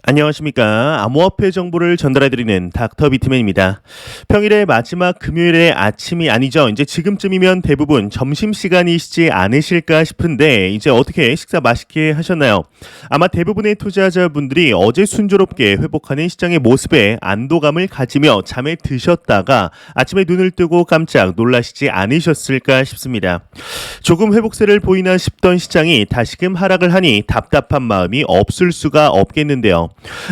안녕하십니까. 암호화폐 정보를 전달해드리는 닥터 비트맨입니다. 평일의 마지막 금요일의 아침이 아니죠. 이제 지금쯤이면 대부분 점심시간이시지 않으실까 싶은데 이제 어떻게 식사 맛있게 하셨나요? 아마 대부분의 투자자분들이 어제 순조롭게 회복하는 시장의 모습에 안도감을 가지며 잠에 드셨다가 아침에 눈을 뜨고 깜짝 놀라시지 않으셨을까 싶습니다. 조금 회복세를 보이나 싶던 시장이 다시금 하락을 하니 답답한 마음이 없을 수가 없겠는데요.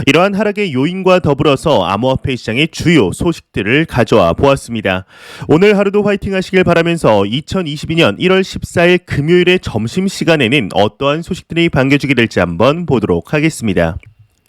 이러한 하락의 요인과 더불어서 암호화폐 시장의 주요 소식들을 가져와 보았습니다. 오늘 하루도 화이팅 하시길 바라면서 2022년 1월 14일 금요일의 점심시간에는 어떠한 소식들이 반겨주게 될지 한번 보도록 하겠습니다.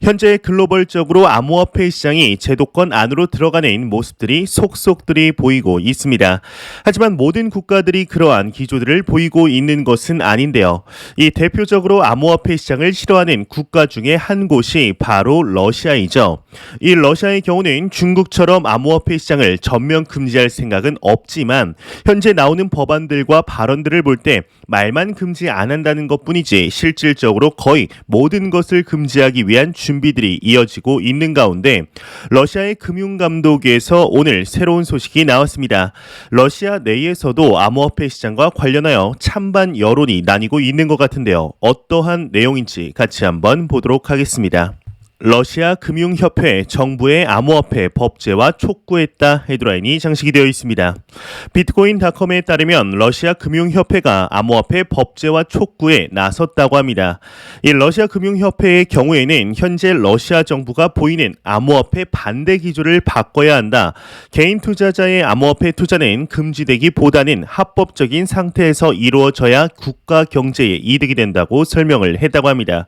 현재 글로벌적으로 암호화폐 시장이 제도권 안으로 들어가는 모습들이 속속들이 보이고 있습니다. 하지만 모든 국가들이 그러한 기조들을 보이고 있는 것은 아닌데요. 이 대표적으로 암호화폐 시장을 싫어하는 국가 중에 한 곳이 바로 러시아이죠. 이 러시아의 경우는 중국처럼 암호화폐 시장을 전면 금지할 생각은 없지만 현재 나오는 법안들과 발언들을 볼 때 말만 금지 안 한다는 것뿐이지 실질적으로 거의 모든 것을 금지하기 위한 준비들이 이어지고 있는 가운데 러시아의 금융감독에서 오늘 새로운 소식이 나왔습니다. 러시아 내에서도 암호화폐 시장과 관련하여 찬반 여론이 나뉘고 있는 것 같은데요. 어떠한 내용인지 같이 한번 보도록 하겠습니다. 러시아 금융협회 정부의 암호화폐 법제화 촉구했다 헤드라인이 장식이 되어 있습니다. 비트코인닷컴에 따르면 러시아 금융협회가 암호화폐 법제화 촉구에 나섰다고 합니다. 이 러시아 금융협회의 경우에는 현재 러시아 정부가 보이는 암호화폐 반대 기조를 바꿔야 한다. 개인 투자자의 암호화폐 투자는 금지되기보다는 합법적인 상태에서 이루어져야 국가 경제에 이득이 된다고 설명을 했다고 합니다.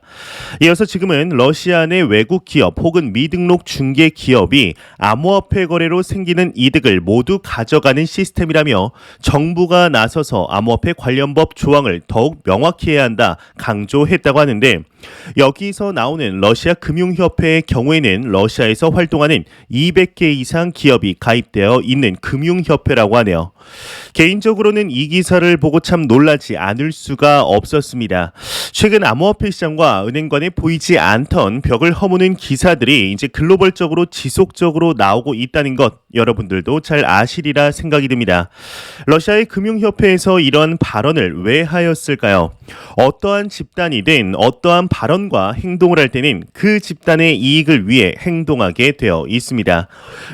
이어서 지금은 러시아 내 외국 기업 혹은 미등록 중개 기업이 암호화폐 거래로 생기는 이득을 모두 가져가는 시스템이라며 정부가 나서서 암호화폐 관련법 조항을 더욱 명확히 해야 한다 강조했다고 하는데 여기서 나오는 러시아 금융협회의 경우에는 러시아에서 활동하는 200개 이상 기업이 가입되어 있는 금융협회라고 하네요. 개인적으로는 이 기사를 보고 참 놀라지 않을 수가 없었습니다. 최근 암호화폐 시장과 은행 간에 보이지 않던 벽을 허무는 기사들이 이제 글로벌적으로 지속적으로 나오고 있다는 것 여러분들도 잘 아시리라 생각이 듭니다. 러시아의 금융협회에서 이런 발언을 왜 하였을까요? 어떠한 집단이든 어떠한 발언과 행동을 할 때는 그 집단의 이익을 위해 행동하게 되어 있습니다.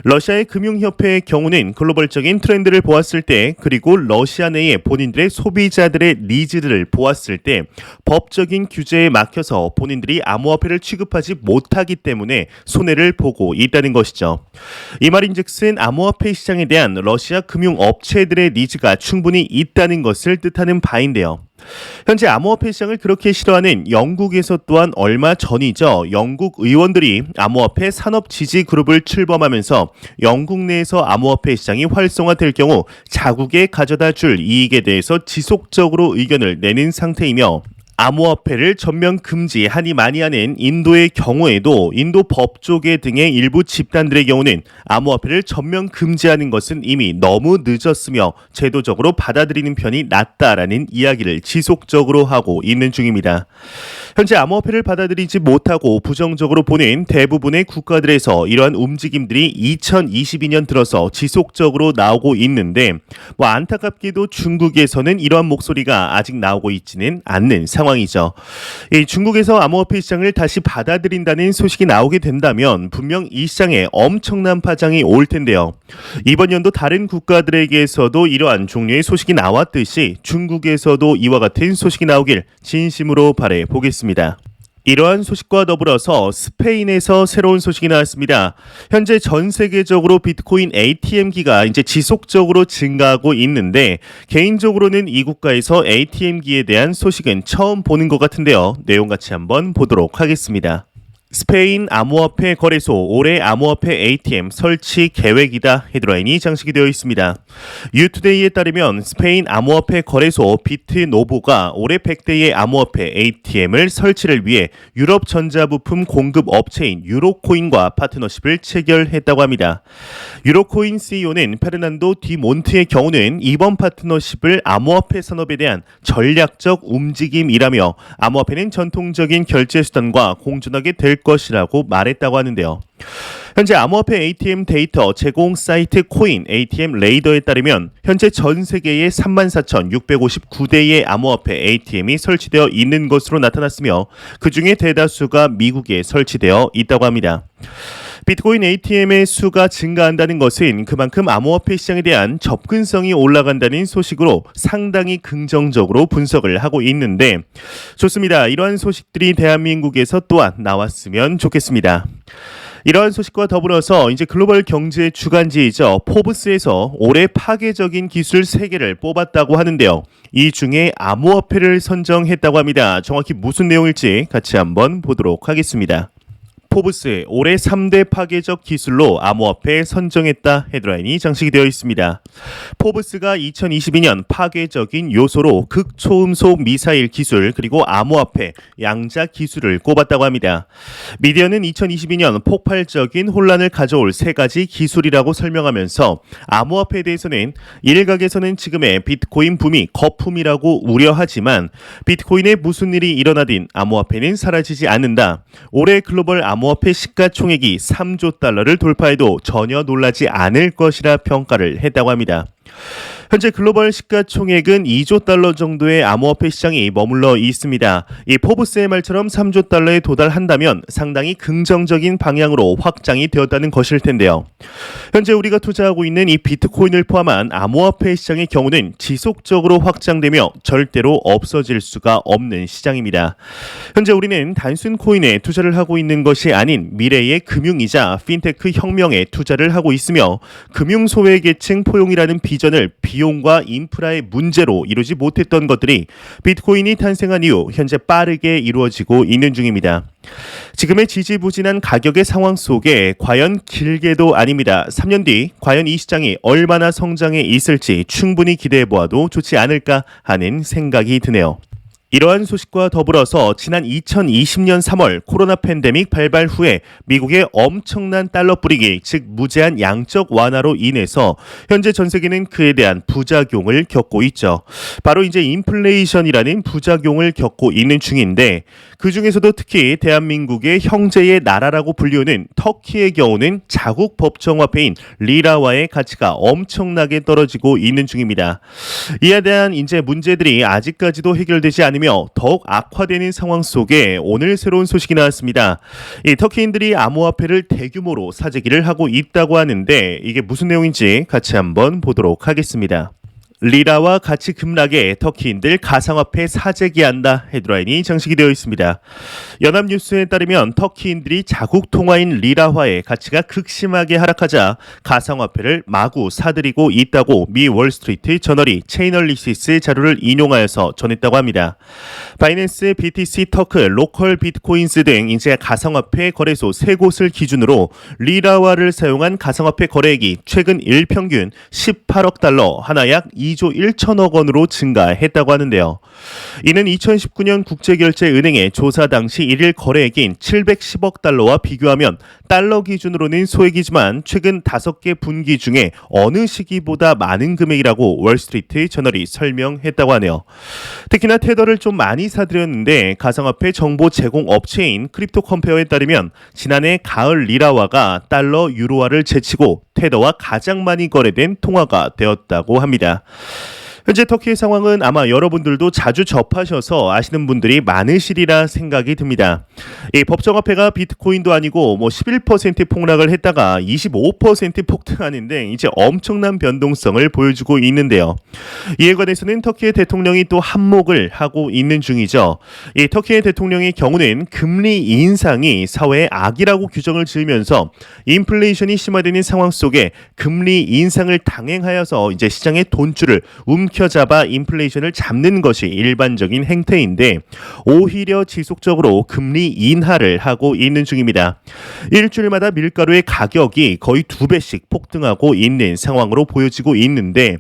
러시아의 금융협회의 경우는 글로벌적인 트렌드를 보았을 때 그리고 러시아 내의 본인들의 소비자들의 니즈들을 보았을 때 법적인 규제에 막혀서 본인들이 암호화폐를 취급하지 못하기 때문에 손해를 보고 있다는 것이죠. 이 말인즉슨 암호화폐 시장에 대한 러시아 금융업체들의 니즈가 충분히 있다는 것을 뜻하는 바인데요. 현재 암호화폐 시장을 그렇게 싫어하는 영국에서 또한 얼마 전이죠. 영국 의원들이 암호화폐 산업 지지 그룹을 출범하면서 영국 내에서 암호화폐 시장이 활성화될 경우 자국에 가져다 줄 이익에 대해서 지속적으로 의견을 내는 상태이며 암호화폐를 전면 금지하니 많이 하는 인도의 경우에도 인도 법조계 등의 일부 집단들의 경우는 암호화폐를 전면 금지하는 것은 이미 너무 늦었으며 제도적으로 받아들이는 편이 낫다라는 이야기를 지속적으로 하고 있는 중입니다. 현재 암호화폐를 받아들이지 못하고 부정적으로 보는 대부분의 국가들에서 이러한 움직임들이 2022년 들어서 지속적으로 나오고 있는데 안타깝게도 중국에서는 이러한 목소리가 아직 나오고 있지는 않는 상황이죠. 이 중국에서 암호화폐 시장을 다시 받아들인다는 소식이 나오게 된다면 분명 이 시장에 엄청난 파장이 올 텐데요. 이번 연도 다른 국가들에게서도 이러한 종류의 소식이 나왔듯이 중국에서도 이와 같은 소식이 나오길 진심으로 바라 보겠습니다. 이러한 소식과 더불어서 스페인에서 새로운 소식이 나왔습니다. 현재 전 세계적으로 비트코인 ATM기가 이제 지속적으로 증가하고 있는데 개인적으로는 이 국가에서 ATM기에 대한 소식은 처음 보는 것 같은데요. 내용 같이 한번 보도록 하겠습니다. 스페인 암호화폐 거래소 올해 암호화폐 ATM 설치 계획이다 헤드라인이 장식이 되어 있습니다. 유투데이에 따르면 스페인 암호화폐 거래소 비트노보가 올해 100대의 암호화폐 ATM을 설치를 위해 유럽 전자부품 공급 업체인 유로코인과 파트너십을 체결했다고 합니다. 유로코인 CEO는 페르난도 디몬트의 경우는 이번 파트너십을 암호화폐 산업에 대한 전략적 움직임이라며 암호화폐는 전통적인 결제 수단과 공존하게 될 것이라고 말했다고 하는데요. 현재 암호화폐 ATM 데이터 제공 사이트 코인 ATM 레이더에 따르면 현재 전 세계에 34,659대의 암호화폐 ATM이 설치되어 있는 것으로 나타났으며 그중에 대다수가 미국에 설치되어 있다고 합니다. 비트코인 ATM의 수가 증가한다는 것은 그만큼 암호화폐 시장에 대한 접근성이 올라간다는 소식으로 상당히 긍정적으로 분석을 하고 있는데 좋습니다. 이러한 소식들이 대한민국에서 또한 나왔으면 좋겠습니다. 이러한 소식과 더불어서 이제 글로벌 경제 주간지이죠. 포브스에서 올해 파괴적인 기술 3개를 뽑았다고 하는데요. 이 중에 암호화폐를 선정했다고 합니다. 정확히 무슨 내용일지 같이 한번 보도록 하겠습니다. 포브스 올해 3대 파괴적 기술로 암호화폐 선정했다 헤드라인이 장식이 되어 있습니다. 포브스가 2022년 파괴적인 요소로 극초음속 미사일 기술 그리고 암호화폐 양자 기술을 꼽았다고 합니다. 미디어는 2022년 폭발적인 혼란을 가져올 3가지 기술이라고 설명하면서 암호화폐에 대해서는 일각에서는 지금의 비트코인 붐이 거품이라고 우려하지만 비트코인에 무슨 일이 일어나든 암호화폐는 사라지지 않는다. 올해 글로벌 암호화폐 시가총액이 3조 달러를 돌파해도 전혀 놀라지 않을 것이라 평가를 했다고 합니다. 현재 글로벌 시가총액은 2조 달러 정도의 암호화폐 시장이 머물러 있습니다. 이 포브스의 말처럼 3조 달러에 도달한다면 상당히 긍정적인 방향으로 확장이 되었다는 것일 텐데요. 현재 우리가 투자하고 있는 이 비트코인을 포함한 암호화폐 시장의 경우는 지속적으로 확장되며 절대로 없어질 수가 없는 시장입니다. 현재 우리는 단순 코인에 투자를 하고 있는 것이 아닌 미래의 금융이자 핀테크 혁명에 투자를 하고 있으며 금융 소외계층 포용이라는 비전을 비용과 인프라의 문제로 이루지 못했던 것들이 비트코인이 탄생한 이후 현재 빠르게 이루어지고 있는 중입니다. 지금의 지지부진한 가격의 상황 속에 과연 길게도 아닙니다. 3년 뒤 과연 이 시장이 얼마나 성장해 있을지 충분히 기대해 보아도 좋지 않을까 하는 생각이 드네요. 이러한 소식과 더불어서 지난 2020년 3월 코로나 팬데믹 발발 후에 미국의 엄청난 달러 뿌리기, 즉 무제한 양적 완화로 인해서 현재 전 세계는 그에 대한 부작용을 겪고 있죠. 바로 이제 인플레이션이라는 부작용을 겪고 있는 중인데 그 중에서도 특히 대한민국의 형제의 나라라고 불리우는 터키의 경우는 자국 법정화폐인 리라와의 가치가 엄청나게 떨어지고 있는 중입니다. 이에 대한 이제 문제들이 아직까지도 해결되지 않으며 더욱 악화되는 상황 속에 오늘 새로운 소식이 나왔습니다. 이 터키인들이 암호화폐를 대규모로 사재기를 하고 있다고 하는데 이게 무슨 내용인지 같이 한번 보도록 하겠습니다. 리라와 가치 급락에 터키인들 가상화폐 사재기한다 헤드라인이 장식이 되어 있습니다. 연합뉴스에 따르면 터키인들이 자국 통화인 리라화의 가치가 극심하게 하락하자 가상화폐를 마구 사들이고 있다고 미 월스트리트 저널이 체이널리시스 자료를 인용하여서 전했다고 합니다. 바이낸스, BTC, 터크, 로컬 비트코인스 등 이제 가상화폐 거래소 3곳을 기준으로 리라화를 사용한 가상화폐 거래액이 최근 일평균 18억 달러, 하나 약 2조 1천억 원으로 증가했다고 하는데요. 이는 2019년 국제결제은행의 조사 당시 1일 거래액인 710억 달러와 비교하면 달러 기준으로는 소액이지만 최근 5개 분기 중에 어느 시기보다 많은 금액이라고 월스트리트 저널이 설명했다고 하네요. 특히나 테더를 좀 많이 사들였는데 가상화폐 정보 제공 업체인 크립토컴페어에 따르면 지난해 가을 리라화가 달러 유로화를 제치고 테더와 가장 많이 거래된 통화가 되었다고 합니다. 현재 터키의 상황은 아마 여러분들도 자주 접하셔서 아시는 분들이 많으시리라 생각이 듭니다. 이 법정화폐가 비트코인도 아니고 11% 폭락을 했다가 25% 폭등하는데 이제 엄청난 변동성을 보여주고 있는데요. 이에 관해서는 터키의 대통령이 또 한몫을 하고 있는 중이죠. 이 터키의 대통령의 경우는 금리 인상이 사회의 악이라고 규정을 지으면서 인플레이션이 심화되는 상황 속에 금리 인상을 당행하여서 이제 시장의 돈줄을 움켜잡아 인플레이션을 잡는 것이 일반적인 행태인데 오히려 지속적으로 금리 인하를 하고 있는 중입니다. 일주일마다 밀가루의 가격이 거의 2배씩 폭등하고 있는 상황으로 보여지고 있는데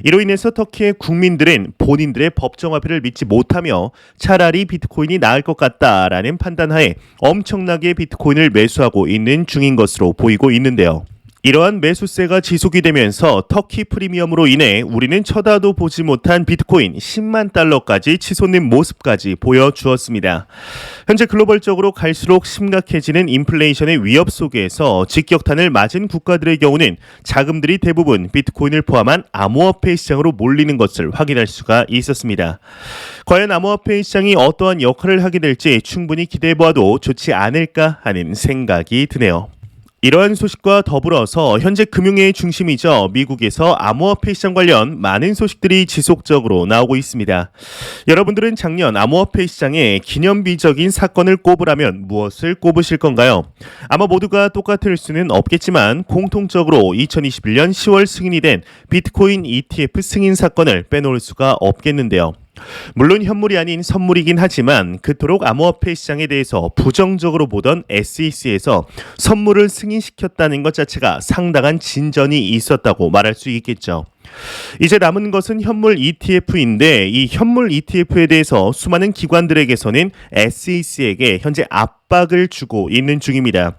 이로 인해서 터키의 국민들은 본인들의 법정화폐를 믿지 못하며 차라리 비트코인이 나을 것 같다라는 판단하에 엄청나게 비트코인을 매수하고 있는 중인 것으로 보이고 있는데요. 이러한 매수세가 지속이 되면서 터키 프리미엄으로 인해 우리는 쳐다도 보지 못한 비트코인 10만 달러까지 치솟는 모습까지 보여주었습니다. 현재 글로벌적으로 갈수록 심각해지는 인플레이션의 위협 속에서 직격탄을 맞은 국가들의 경우는 자금들이 대부분 비트코인을 포함한 암호화폐 시장으로 몰리는 것을 확인할 수가 있었습니다. 과연 암호화폐 시장이 어떠한 역할을 하게 될지 충분히 기대해보아도 좋지 않을까 하는 생각이 드네요. 이러한 소식과 더불어서 현재 금융의 중심이죠. 미국에서 암호화폐 시장 관련 많은 소식들이 지속적으로 나오고 있습니다. 여러분들은 작년 암호화폐 시장에 기념비적인 사건을 꼽으라면 무엇을 꼽으실 건가요? 아마 모두가 똑같을 수는 없겠지만 공통적으로 2021년 10월 승인이 된 비트코인 ETF 승인 사건을 빼놓을 수가 없겠는데요. 물론 현물이 아닌 선물이긴 하지만 그토록 암호화폐 시장에 대해서 부정적으로 보던 SEC에서 선물을 승인시켰다는 것 자체가 상당한 진전이 있었다고 말할 수 있겠죠. 이제 남은 것은 현물 ETF인데 이 현물 ETF에 대해서 수많은 기관들에게서는 SEC에게 현재 압박을 주고 있는 중입니다.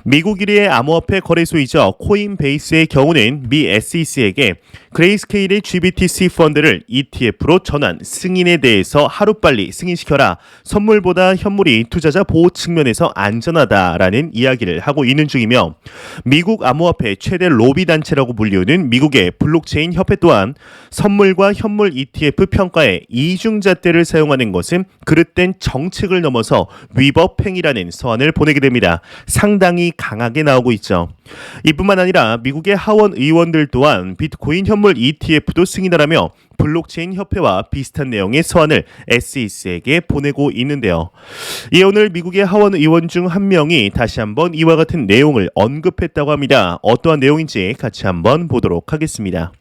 미국 1위의 암호화폐 거래소이죠. 코인베이스의 경우는 미 SEC에게 그레이스케일의 GBTC 펀드를 ETF로 전환 승인에 대해서 하루빨리 승인시켜라. 선물보다 현물이 투자자 보호 측면에서 안전하다라는 이야기를 하고 있는 중이며 미국 암호화폐 최대 로비 단체라고 불리우는 미국의 블록체인 협회 또한 선물과 현물 ETF 평가에 이중잣대를 사용하는 것은 그릇된 정책을 넘어서 위법 행위라는 서한을 보내게 됩니다. 상당히 강하게 나오고 있죠. 이뿐만 아니라 미국의 하원 의원들 또한 비트코인 현물 ETF도 승인하라며 블록체인 협회와 비슷한 내용의 서한을 SEC에게 보내고 있는데요. 이에 오늘 미국의 하원 의원 중 한 명이 다시 한번 이와 같은 내용을 언급했다고 합니다. 어떠한 내용인지 같이 한번 보도록 하겠습니다.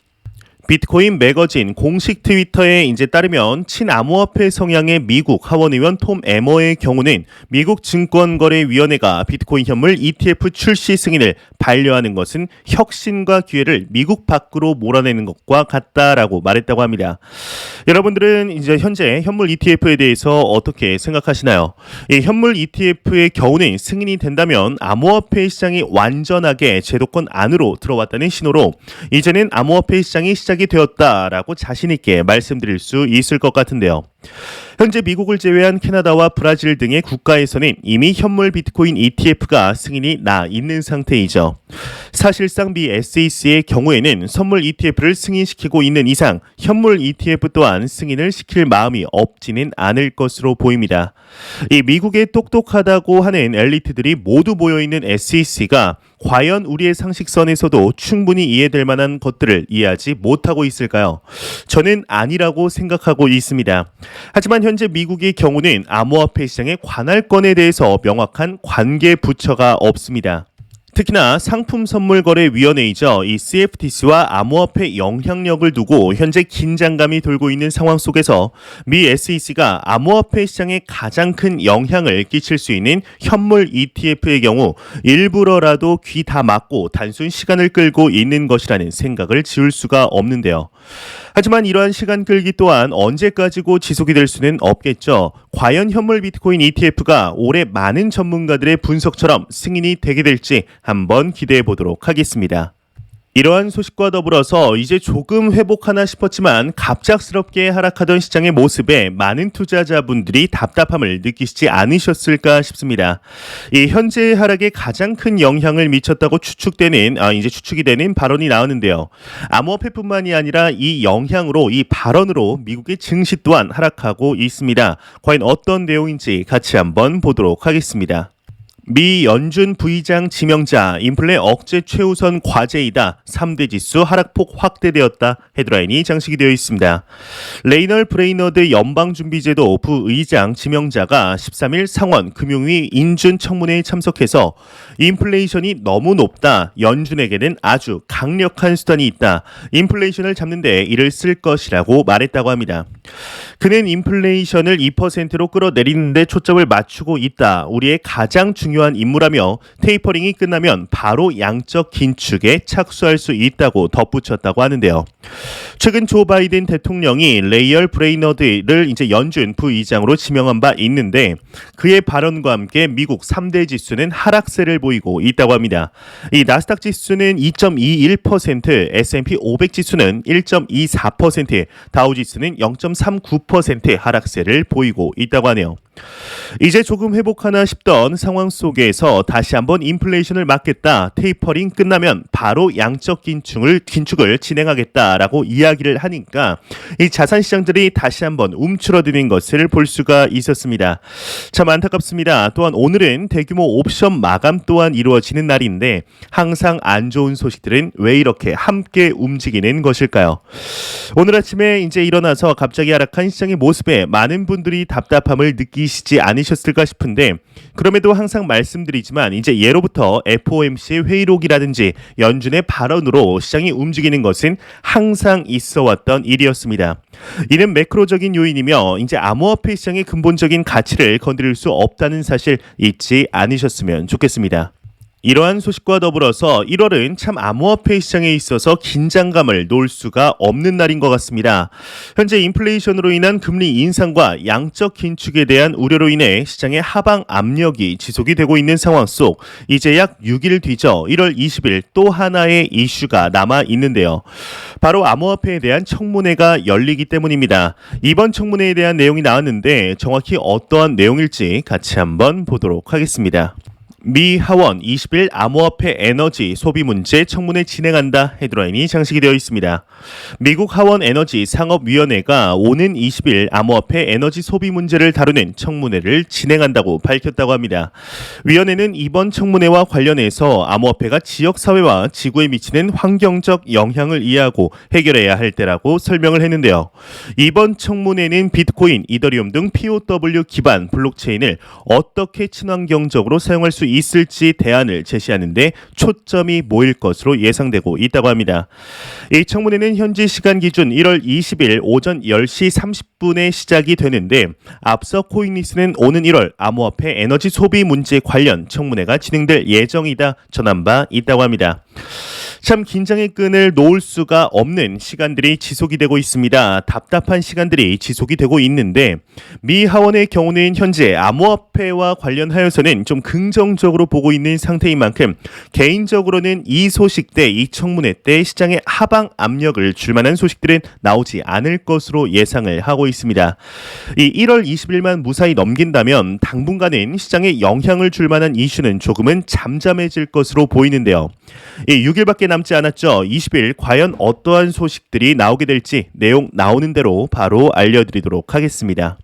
비트코인 매거진 공식 트위터에 이제 따르면 친암호화폐 성향의 미국 하원의원 톰 에머의 경우는 미국 증권거래위원회가 비트코인 현물 ETF 출시 승인을 반려하는 것은 혁신과 기회를 미국 밖으로 몰아내는 것과 같다라고 말했다고 합니다. 여러분들은 이제 현재 현물 ETF에 대해서 어떻게 생각하시나요? 이 현물 ETF의 경우는 승인이 된다면 암호화폐 시장이 완전하게 제도권 안으로 들어왔다는 신호로 이제는 암호화폐 시장이 시작이 되었다라고 자신 있게 말씀드릴 수 있을 것 같은데요. 현재 미국을 제외한 캐나다와 브라질 등의 국가에서는 이미 현물 비트코인 ETF가 승인이 나 있는 상태이죠. 사실상 미 SEC의 경우에는 선물 ETF를 승인시키고 있는 이상 현물 ETF 또한 승인을 시킬 마음이 없지는 않을 것으로 보입니다. 이 미국의 똑똑하다고 하는 엘리트들이 모두 모여있는 SEC가 과연 우리의 상식선에서도 충분히 이해될 만한 것들을 이해하지 못하고 있을까요? 저는 아니라고 생각하고 있습니다. 하지만 현재 미국의 경우는 암호화폐 시장의 관할권에 대해서 명확한 관계 부처가 없습니다. 특히나 상품선물거래위원회이죠. 이 CFTC와 암호화폐 영향력을 두고 현재 긴장감이 돌고 있는 상황 속에서 미 SEC가 암호화폐 시장에 가장 큰 영향을 끼칠 수 있는 현물 ETF의 경우 일부러라도 귀 다 막고 단순 시간을 끌고 있는 것이라는 생각을 지울 수가 없는데요. 하지만 이러한 시간 끌기 또한 언제까지고 지속이 될 수는 없겠죠. 과연 현물 비트코인 ETF가 올해 많은 전문가들의 분석처럼 승인이 되게 될지 한번 기대해 보도록 하겠습니다. 이러한 소식과 더불어서 이제 조금 회복하나 싶었지만 갑작스럽게 하락하던 시장의 모습에 많은 투자자분들이 답답함을 느끼시지 않으셨을까 싶습니다. 이 현재의 하락에 가장 큰 영향을 미쳤다고 이제 추측이 되는 발언이 나오는데요. 암호화폐뿐만이 아니라 이 영향으로 이 발언으로 미국의 증시 또한 하락하고 있습니다. 과연 어떤 내용인지 같이 한번 보도록 하겠습니다. 미 연준 부의장 지명자 인플레 억제 최우선 과제이다. 3대 지수 하락폭 확대되었다. 헤드라인이 장식이 되어 있습니다. 레이널 브레이너드 연방준비제도 부의장 지명자가 13일 상원 금융위 인준 청문회에 참석해서 인플레이션이 너무 높다. 연준에게는 아주 강력한 수단이 있다. 인플레이션을 잡는 데 이를 쓸 것이라고 말했다고 합니다. 그는 인플레이션을 2%로 끌어내리는 데 초점을 맞추고 있다. 우리의 가장 중요한 임무라며 테이퍼링이 끝나면 바로 양적 긴축에 착수할 수 있다고 덧붙였다고 하는데요. 최근 조 바이든 대통령이 레이얼 브레이너드를 이제 연준 부의장으로 지명한 바 있는데 그의 발언과 함께 미국 3대 지수는 하락세를 보이고 있다고 합니다. 이 나스닥 지수는 2.21%, S&P 500 지수는 1.24%, 다우 지수는 0.39% 하락세를 보이고 있다고 하네요. 이제 조금 회복하나 싶던 상황 속에서 다시 한번 인플레이션을 막겠다. 테이퍼링 끝나면 바로 양적 긴축을 진행하겠다라고 이야기를 하니까 이 자산 시장들이 다시 한번 움츠러드는 것을 볼 수가 있었습니다. 참 안타깝습니다. 또한 오늘은 대규모 옵션 마감 또한 이루어지는 날인데 항상 안 좋은 소식들은 왜 이렇게 함께 움직이는 것일까요? 오늘 아침에 이제 일어나서 갑자기 하락한 시장의 모습에 많은 분들이 답답함을 느끼시지 않으셨을까 싶은데 그럼에도 항상 말씀드리지만 이제 예로부터 FOMC의 회의록이라든지 연준의 발언으로 시장이 움직이는 것은 항상 있어 왔던 일이었습니다. 이는 매크로적인 요인이며 이제 암호화폐 시장의 근본적인 가치를 건드릴 수 없다는 사실 잊지 않으셨으면 좋겠습니다. 이러한 소식과 더불어서 1월은 참 암호화폐 시장에 있어서 긴장감을 놓을 수가 없는 날인 것 같습니다. 현재 인플레이션으로 인한 금리 인상과 양적 긴축에 대한 우려로 인해 시장의 하방 압력이 지속이 되고 있는 상황 속 이제 약 6일 뒤죠. 1월 20일 또 하나의 이슈가 남아 있는데요. 바로 암호화폐에 대한 청문회가 열리기 때문입니다. 이번 청문회에 대한 내용이 나왔는데 정확히 어떠한 내용일지 같이 한번 보도록 하겠습니다. 미 하원 20일 암호화폐 에너지 소비 문제 청문회 진행한다 헤드라인이 장식이 되어 있습니다. 미국 하원 에너지 상업위원회가 오는 20일 암호화폐 에너지 소비 문제를 다루는 청문회를 진행한다고 밝혔다고 합니다. 위원회는 이번 청문회와 관련해서 암호화폐가 지역사회와 지구에 미치는 환경적 영향을 이해하고 해결해야 할 때라고 설명을 했는데요. 이번 청문회는 비트코인, 이더리움 등 POW 기반 블록체인을 어떻게 친환경적으로 사용할 수 있을지 대안을 제시하는데 초점이 모일 것으로 예상되고 있다고 합니다. 이 청문회는 현지 시간 기준 1월 20일 오전 10시 30분에 시작이 되는데 앞서 코인리스는 오는 1월 암호화폐 에너지 소비 문제 관련 청문회가 진행될 예정이다 전한 바 있다고 합니다. 참 긴장의 끈을 놓을 수가 없는 시간들이 지속이 되고 있습니다. 답답한 시간들이 지속이 되고 있는데 미 하원의 경우는 현재 암호화폐와 관련하여서는 좀 긍정적으로 보고 있는 상태인 만큼 개인적으로는 이 소식 때 이 청문회 때 시장의 하방 압력을 줄 만한 소식들은 나오지 않을 것으로 예상을 하고 있습니다. 이 1월 20일만 무사히 넘긴다면 당분간은 시장에 영향을 줄 만한 이슈는 조금은 잠잠해질 것으로 보이는데요. 이 6일밖에 남지 않았죠. 20일 과연 어떠한 소식들이 나오게 될지 내용 나오는 대로 바로 알려드리도록 하겠습니다.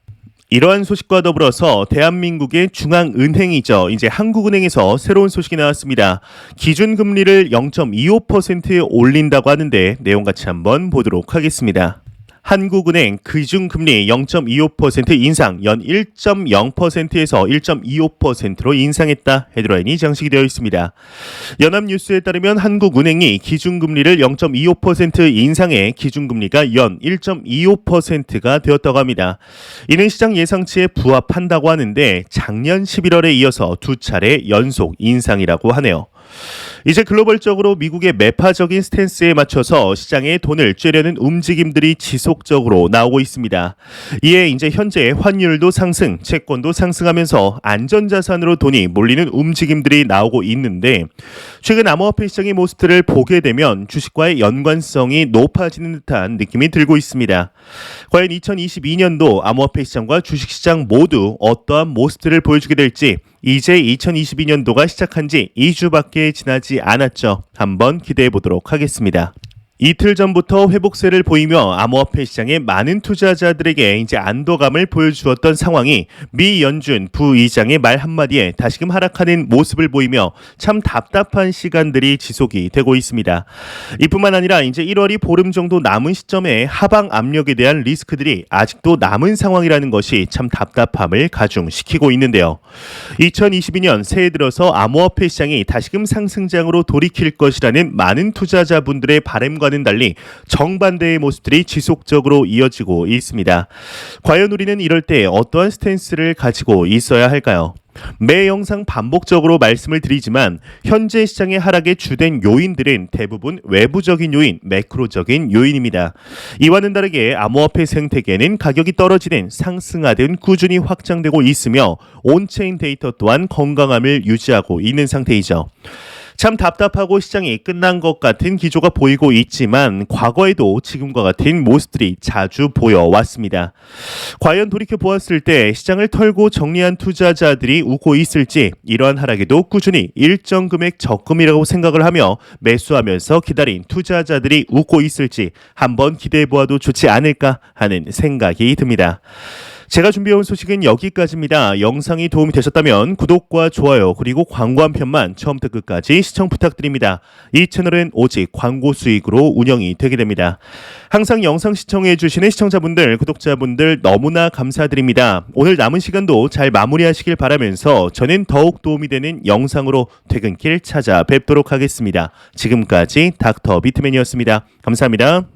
이러한 소식과 더불어서 대한민국의 중앙은행이죠. 이제 한국은행에서 새로운 소식이 나왔습니다. 기준금리를 0.25%에 올린다고 하는데 내용 같이 한번 보도록 하겠습니다. 한국은행 기준금리 0.25% 인상 연 1.0%에서 1.25%로 인상했다. 헤드라인이 장식이 되어 있습니다. 연합뉴스에 따르면 한국은행이 기준금리를 0.25% 인상해 기준금리가 연 1.25%가 되었다고 합니다. 이는 시장 예상치에 부합한다고 하는데 작년 11월에 이어서 두 차례 연속 인상이라고 하네요. 이제 글로벌적으로 미국의 매파적인 스탠스에 맞춰서 시장에 돈을 쬐려는 움직임들이 지속적으로 나오고 있습니다. 이에 이제 현재 환율도 상승, 채권도 상승하면서 안전자산으로 돈이 몰리는 움직임들이 나오고 있는데 최근 암호화폐 시장의 모습들을 보게 되면 주식과의 연관성이 높아지는 듯한 느낌이 들고 있습니다. 과연 2022년도 암호화폐 시장과 주식시장 모두 어떠한 모습들을 보여주게 될지 이제 2022년도가 시작한 지 2주밖에 지나지 않았죠. 한번 기대해 보도록 하겠습니다. 이틀 전부터 회복세를 보이며 암호화폐 시장에 많은 투자자들에게 이제 안도감을 보여주었던 상황이 미 연준 부의장의 말 한마디에 다시금 하락하는 모습을 보이며 참 답답한 시간들이 지속이 되고 있습니다. 이뿐만 아니라 이제 1월이 보름 정도 남은 시점에 하방 압력에 대한 리스크들이 아직도 남은 상황이라는 것이 참 답답함을 가중시키고 있는데요. 2022년 새해 들어서 암호화폐 시장이 다시금 상승장으로 돌이킬 것이라는 많은 투자자분들의 바람과 예상과는 달리 정반대의 모습들이 지속적으로 이어지고 있습니다. 과연 우리는 이럴 때 어떠한 스탠스를 가지고 있어야 할까요? 매 영상 반복적으로 말씀을 드리지만 현재 시장의 하락의 주된 요인들은 대부분 외부적인 요인, 매크로적인 요인입니다. 이와는 다르게 암호화폐 생태계는 가격이 떨어지든 상승하든 꾸준히 확장되고 있으며 온체인 데이터 또한 건강함을 유지하고 있는 상태이죠. 참 답답하고 시장이 끝난 것 같은 기조가 보이고 있지만 과거에도 지금과 같은 모습들이 자주 보여왔습니다. 과연 돌이켜 보았을 때 시장을 털고 정리한 투자자들이 웃고 있을지, 이러한 하락에도 꾸준히 일정 금액 적금이라고 생각을 하며 매수하면서 기다린 투자자들이 웃고 있을지 한번 기대해 보아도 좋지 않을까 하는 생각이 듭니다. 제가 준비해온 소식은 여기까지입니다. 영상이 도움이 되셨다면 구독과 좋아요 그리고 광고 한 편만 처음부터 끝까지 시청 부탁드립니다. 이 채널은 오직 광고 수익으로 운영이 되게 됩니다. 항상 영상 시청해 주시는 시청자분들, 구독자분들 너무나 감사드립니다. 오늘 남은 시간도 잘 마무리하시길 바라면서 저는 더욱 도움이 되는 영상으로 퇴근길 찾아뵙도록 하겠습니다. 지금까지 닥터 비트맨이었습니다. 감사합니다.